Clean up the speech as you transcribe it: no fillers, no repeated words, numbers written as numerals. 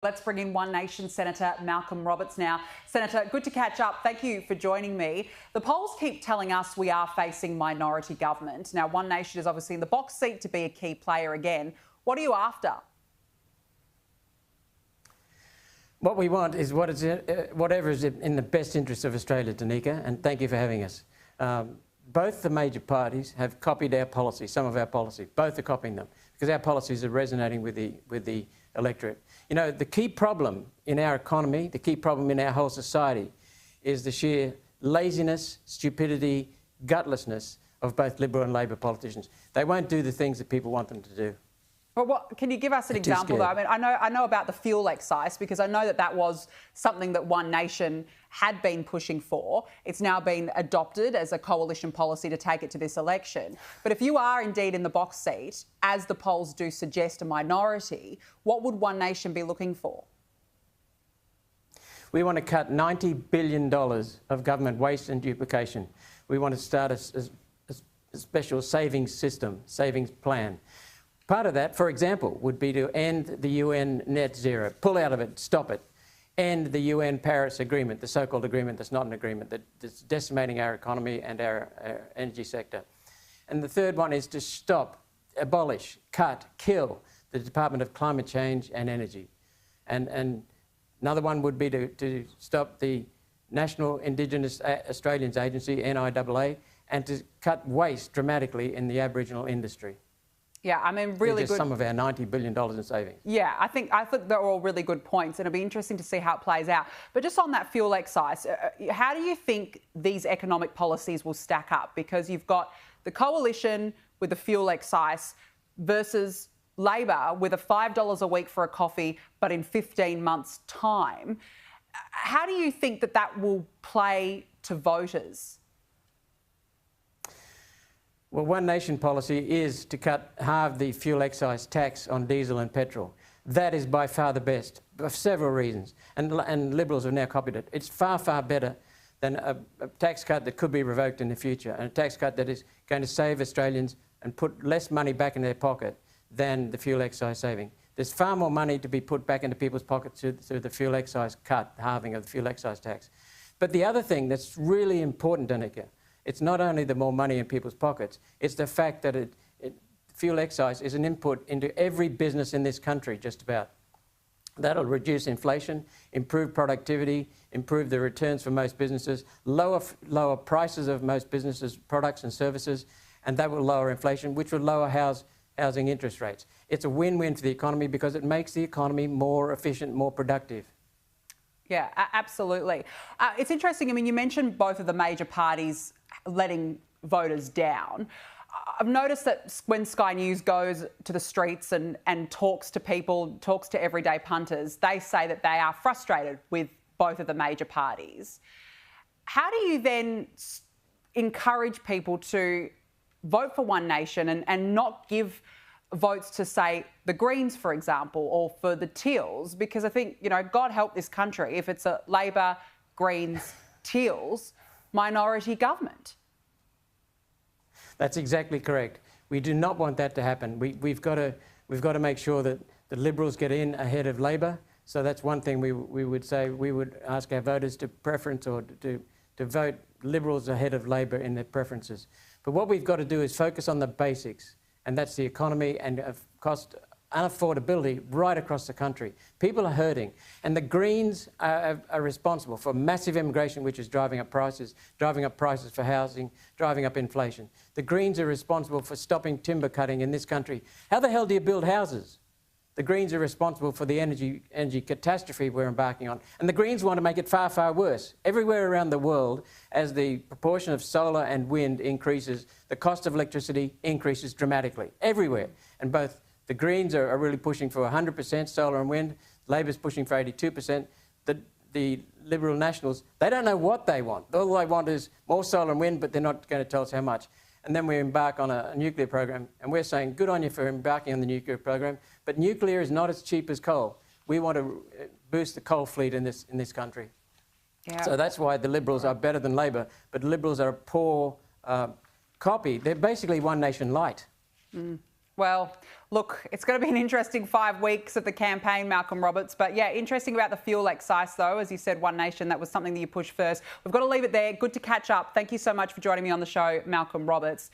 Let's bring in One Nation Senator Malcolm Roberts now. Senator, good to catch up. Thank you for joining me. The polls keep telling us we are facing minority government. Now, One Nation is obviously in the box seat to be a key player again. What are you after? What we want is whatever is in the best interest of Australia, Danica, and thank you for having us. Both the major parties have copied our policy, some of our policy. Both are copying them because our policies are resonating with the electorate. You know, the key problem in our economy, the key problem in our whole society is the sheer laziness, stupidity, gutlessness of both Liberal and Labor politicians. They won't do the things that people want them to do. Well, can you give us an example, though? I mean, I know about the fuel excise because I know that was something that One Nation had been pushing for. It's now been adopted as a coalition policy to take it to this election. But if you are indeed in the box seat, as the polls do suggest a minority, what would One Nation be looking for? We want to cut $90 billion of government waste and duplication. We want to start a special savings system, savings plan. Part of that, for example, would be to end the UN net zero, pull out of it, stop it, end the UN Paris Agreement, the so-called agreement that's not an agreement, that's decimating our economy and our energy sector. And the third one is to stop, abolish, cut, kill the Department of Climate Change and Energy. And another one would be to stop the National Indigenous Australians Agency, NIAA, and to cut waste dramatically in the Aboriginal industry. Yeah, I mean, really good. Some of our $90 billion in savings. Yeah, I think they're all really good points, and it'll be interesting to see how it plays out. But just on that fuel excise, how do you think these economic policies will stack up? Because you've got the coalition with the fuel excise versus Labor with a $5 a week for a coffee, but in 15 months' time. How do you think that will play to voters? Well, One Nation policy is to halve the fuel excise tax on diesel and petrol. That is by far the best, for several reasons, and Liberals have now copied it. It's far, far better than a tax cut that could be revoked in the future, and a tax cut that is going to save Australians and put less money back in their pocket than the fuel excise saving. There's far more money to be put back into people's pockets through the fuel excise cut, the halving of the fuel excise tax. But the other thing that's really important, Danica, it's not only the more money in people's pockets, it's the fact that fuel excise is an input into every business in this country, just about. That'll reduce inflation, improve productivity, improve the returns for most businesses, lower prices of most businesses' products and services, and that will lower inflation, which will lower housing interest rates. It's a win-win for the economy because it makes the economy more efficient, more productive. Yeah, absolutely. It's interesting. I mean, you mentioned both of the major parties letting voters down. I've noticed that when Sky News goes to the streets and talks to people, talks to everyday punters, they say that they are frustrated with both of the major parties. How do you then encourage people to vote for One Nation and not give votes to, say, the Greens, for example, or for the Teals? Because I think, you know, God help this country if it's a Labor, Greens, Teals minority government. That's exactly correct. We do not want that to happen. We've got to make sure that the Liberals get in ahead of Labor. So that's one thing we would say. We would ask our voters to preference or to vote Liberals ahead of Labor in their preferences. But what we've got to do is focus on the basics, and that's the economy and cost unaffordability right across the country. People are hurting, and the Greens are responsible for massive immigration, which is driving up prices for housing, driving up inflation. The Greens are responsible for stopping timber cutting in this country. How the hell do you build houses? The Greens are responsible for the energy catastrophe we're embarking on. And the Greens want to make it far, far worse. Everywhere around the world, as the proportion of solar and wind increases, the cost of electricity increases dramatically. Everywhere. And both the Greens are really pushing for 100% solar and wind. Labor's pushing for 82%. The Liberal Nationals, they don't know what they want. All they want is more solar and wind, but they're not going to tell us how much. And then we embark on a nuclear program, and we're saying, good on you for embarking on the nuclear program, but nuclear is not as cheap as coal. We want to boost the coal fleet in this country. Yeah. So that's why the Liberals are better than Labor, but Liberals are a poor copy. They're basically One Nation light. Well, look, it's going to be an interesting 5 weeks of the campaign, Malcolm Roberts. But yeah, interesting about the fuel excise, though. As you said, One Nation, that was something that you pushed first. We've got to leave it there. Good to catch up. Thank you so much for joining me on the show, Malcolm Roberts.